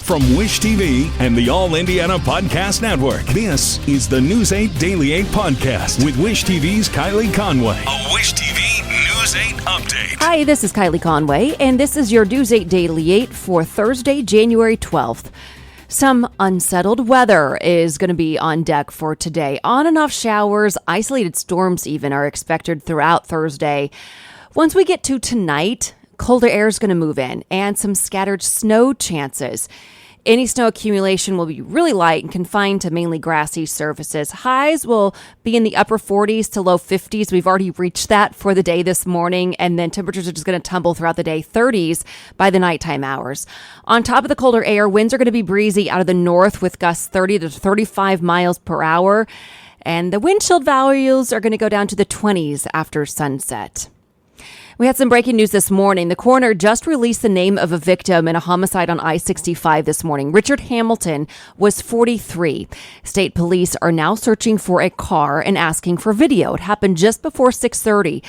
From Wish TV and the All Indiana Podcast Network, this is the News 8 Daily 8 Podcast with Wish TV's Kylie Conway. A Wish TV News 8 update. Hi, this is Kylie Conway, and this is your News 8 Daily 8 for Thursday, January 12th. Some unsettled weather is going to be on deck for today. On and off showers, isolated storms even are expected throughout Thursday. Once we get to tonight, colder air is going to move in and some scattered snow chances. Any snow accumulation will be really light and confined to mainly grassy surfaces. Highs will be in the upper 40s to low 50s. We've already reached that for the day this morning, and then temperatures are just going to tumble throughout the day, 30s by the nighttime hours. On top of the colder air, winds are going to be breezy out of the north with gusts 30 to 35 miles per hour, and the wind chill values are going to go down to the 20s after sunset. We had some breaking news this morning. The coroner just released the name of a victim in a homicide on I-65 this morning. Richard Hamilton was 43. State police are now searching for a car and asking for video. It happened just before 6:30.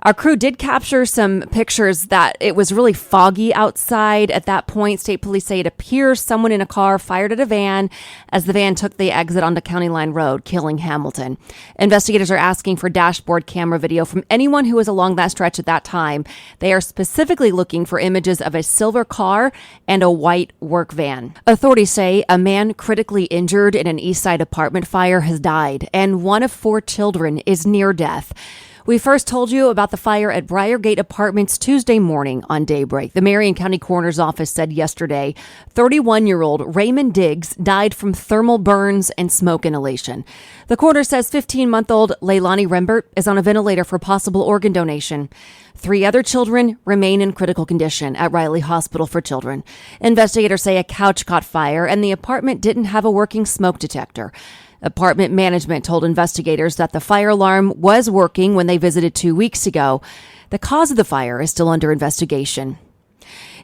Our crew did capture some pictures that it was really foggy outside. At that point, state police say it appears someone in a car fired at a van as the van took the exit onto County Line Road, killing Hamilton. Investigators are asking for dashboard camera video from anyone who was along that stretch at that time. They are specifically looking for images of a silver car and a white work van. Authorities say a man critically injured in an East Side apartment fire has died, and one of 4 children is near death. We first told you about the fire at Briargate Apartments Tuesday morning on Daybreak. The Marion County Coroner's Office said yesterday, 31-year-old Raymond Diggs died from thermal burns and smoke inhalation. The coroner says 15-month-old Leilani Rembert is on a ventilator for possible organ donation. 3 other children remain in critical condition at Riley Hospital for Children. Investigators say a couch caught fire and the apartment didn't have a working smoke detector. Apartment management told investigators that the fire alarm was working when they visited 2 weeks ago. The cause of the fire is still under investigation.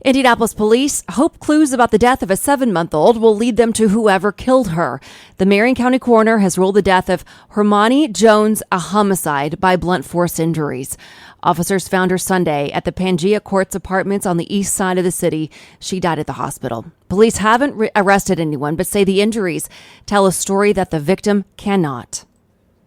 Indianapolis police hope clues about the death of a 7-month-old will lead them to whoever killed her. The Marion County coroner has ruled the death of Hermione Jones a homicide by blunt force injuries. Officers found her Sunday at the Pangea Courts Apartments on the east side of the city. She died at the hospital. Police haven't arrested anyone, but say the injuries tell a story that the victim cannot.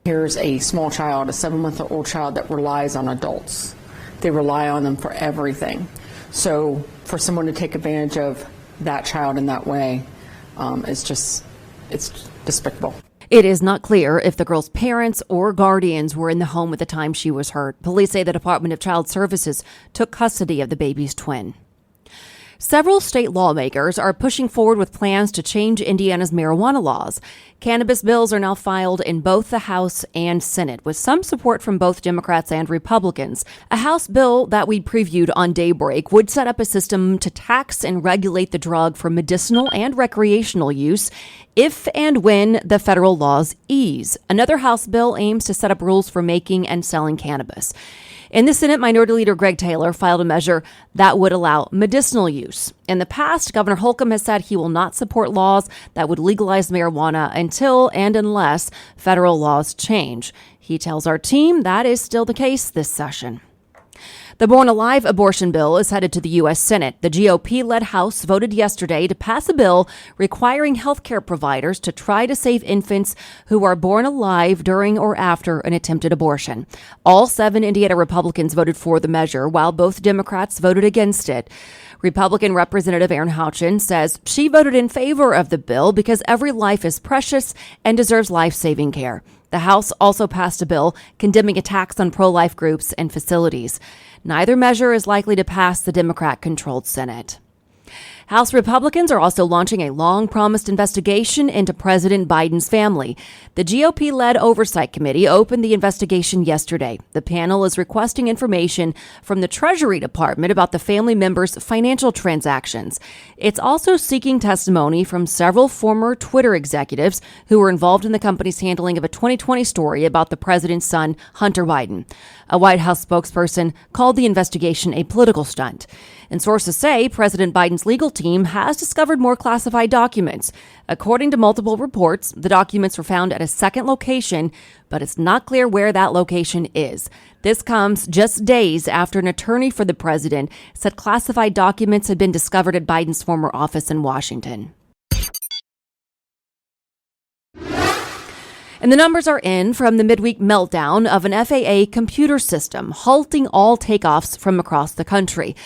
Here's a small child, a 7-month-old child that relies on adults. They rely on them for everything. So for someone to take advantage of that child in that way, it's despicable. It is not clear if the girl's parents or guardians were in the home at the time she was hurt. Police say the Department of Child Services took custody of the baby's twin. Several state lawmakers are pushing forward with plans to change Indiana's marijuana laws. Cannabis bills are now filed in both the House and Senate, with some support from both Democrats and Republicans. A House bill that we previewed on Daybreak would set up a system to tax and regulate the drug for medicinal and recreational use if and when the federal laws ease. Another House bill aims to set up rules for making and selling cannabis. In the Senate, Minority Leader Greg Taylor filed a measure that would allow medicinal use. In the past, Governor Holcomb has said he will not support laws that would legalize marijuana until and unless federal laws change. He tells our team that is still the case this session. The Born Alive abortion bill is headed to the U.S. Senate. The GOP-led House voted yesterday to pass a bill requiring healthcare providers to try to save infants who are born alive during or after an attempted abortion. All 7 Indiana Republicans voted for the measure, while both Democrats voted against it. Republican Representative Erin Houchin says she voted in favor of the bill because every life is precious and deserves life-saving care. The House also passed a bill condemning attacks on pro-life groups and facilities. Neither measure is likely to pass the Democrat-controlled Senate. House Republicans are also launching a long-promised investigation into President Biden's family. The GOP-led Oversight Committee opened the investigation yesterday. The panel is requesting information from the Treasury Department about the family members' financial transactions. It's also seeking testimony from several former Twitter executives who were involved in the company's handling of a 2020 story about the president's son, Hunter Biden. A White House spokesperson called the investigation a political stunt. And sources say President Biden's legal team has discovered more classified documents. According to multiple reports, the documents were found at a second location, but it's not clear where that location is. This comes just days after an attorney for the president said classified documents had been discovered at Biden's former office in Washington. And the numbers are in from the midweek meltdown of an FAA computer system, halting all takeoffs from across the country.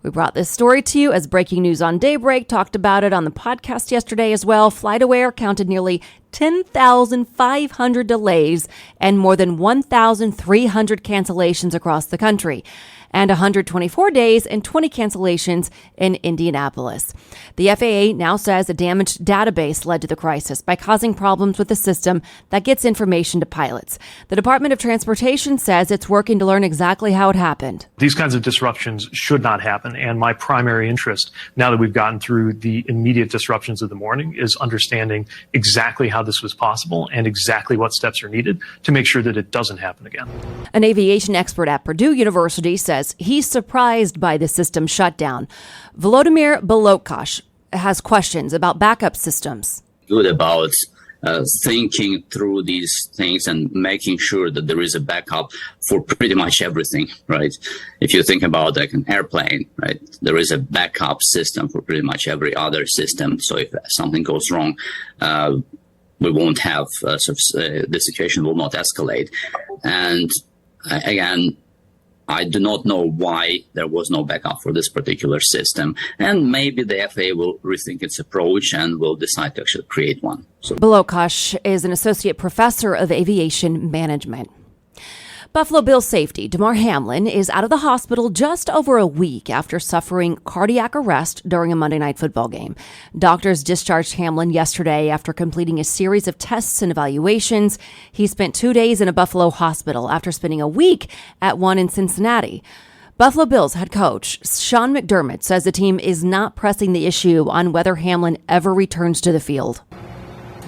We brought this story to you as breaking news on Daybreak, talked about it on the podcast yesterday as well. FlightAware counted nearly 10,500 delays and more than 1,300 cancellations across the country, and 124 days and 20 cancellations in Indianapolis. The FAA now says a damaged database led to the crisis by causing problems with the system that gets information to pilots. The Department of Transportation says it's working to learn exactly how it happened. These kinds of disruptions should not happen, and my primary interest, now that we've gotten through the immediate disruptions of the morning, is understanding exactly how this was possible and exactly what steps are needed to make sure that it doesn't happen again. An aviation expert at Purdue University says he's surprised by the system shutdown. Volodymyr Belokash has questions about backup systems. Good about thinking through these things and making sure that there is a backup for pretty much everything, right? If you think about like an airplane, right, there is a backup system for pretty much every other system. So if something goes wrong, we won't have the situation will not escalate. And again, I do not know why there was no backup for this particular system. And maybe the FAA will rethink its approach and will decide to actually create one. Belokash is an associate professor of aviation management. Buffalo Bills safety Damar Hamlin is out of the hospital just over a week after suffering cardiac arrest during a Monday Night Football game. Doctors discharged Hamlin yesterday after completing a series of tests and evaluations. He spent 2 days in a Buffalo hospital after spending a week at one in Cincinnati. Buffalo Bills head coach Sean McDermott says the team is not pressing the issue on whether Hamlin ever returns to the field.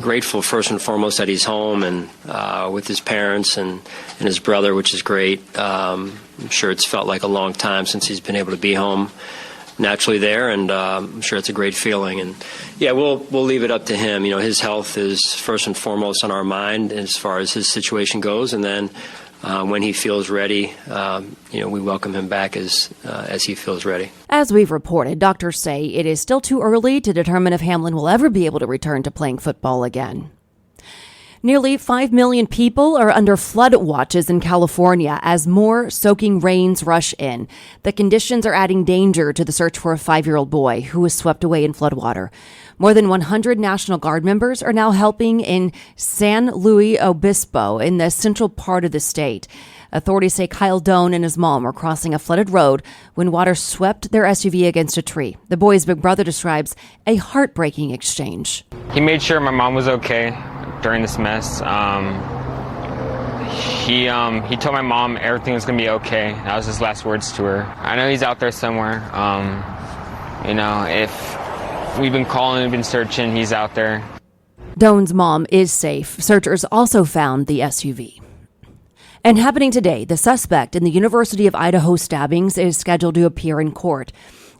Grateful first and foremost that he's home and with his parents and his brother, which is great. I'm sure it's felt like a long time since he's been able to be home naturally there, and I'm sure it's a great feeling. And yeah, we'll leave it up to him. You know, his health is first and foremost on our mind as far as his situation goes, and then when he feels ready, we welcome him back as he feels ready. As we've reported, doctors say it is still too early to determine if Hamlin will ever be able to return to playing football again. Nearly 5 million people are under flood watches in California as more soaking rains rush in. The conditions are adding danger to the search for a 5-year-old boy who was swept away in floodwater. More than 100 National Guard members are now helping in San Luis Obispo in the central part of the state. Authorities say Kyle Doan and his mom were crossing a flooded road when water swept their SUV against a tree. The boy's big brother describes a heartbreaking exchange. He made sure my mom was okay during this mess. He told my mom everything was going to be okay. That was his last words to her. I know he's out there somewhere. If we've been calling, we've been searching, he's out there. Doan's mom is safe. Searchers also found the SUV. And happening today, the suspect in the University of Idaho stabbings is scheduled to appear in court.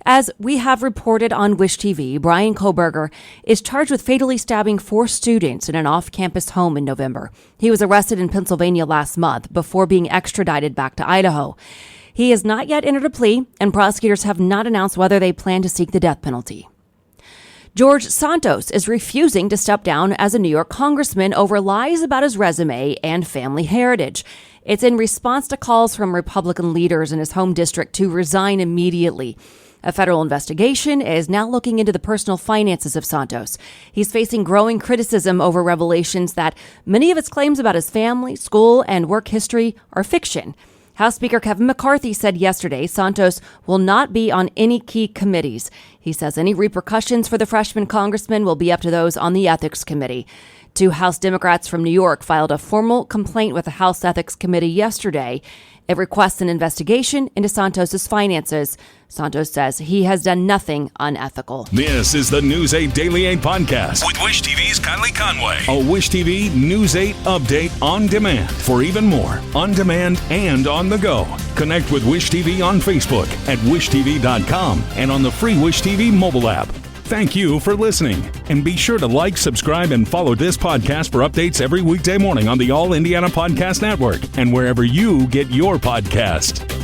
As we have reported on Wish TV, Brian Koberger is charged with fatally stabbing 4 students in an off-campus home in November. He was arrested in Pennsylvania last month before being extradited back to Idaho. He has not yet entered a plea, and prosecutors have not announced whether they plan to seek the death penalty. George Santos is refusing to step down as a New York congressman over lies about his resume and family heritage. It's in response to calls from Republican leaders in his home district to resign immediately. A federal investigation is now looking into the personal finances of Santos. He's facing growing criticism over revelations that many of his claims about his family, school, and work history are fiction. House Speaker Kevin McCarthy said yesterday Santos will not be on any key committees. He says any repercussions for the freshman congressman will be up to those on the Ethics Committee. 2 House Democrats from New York filed a formal complaint with the House Ethics Committee yesterday It requests an investigation into Santos' finances. Santos says he has done nothing unethical. This is the News 8 Daily 8 podcast with Wish TV's Kylie Conway. A Wish TV News 8 update on demand. For even more, on demand and on the go. Connect with Wish TV on Facebook at wishtv.com and on the free Wish TV mobile app. Thank you for listening. And be sure to like, subscribe, and follow this podcast for updates every weekday morning on the All Indiana Podcast Network and wherever you get your podcast.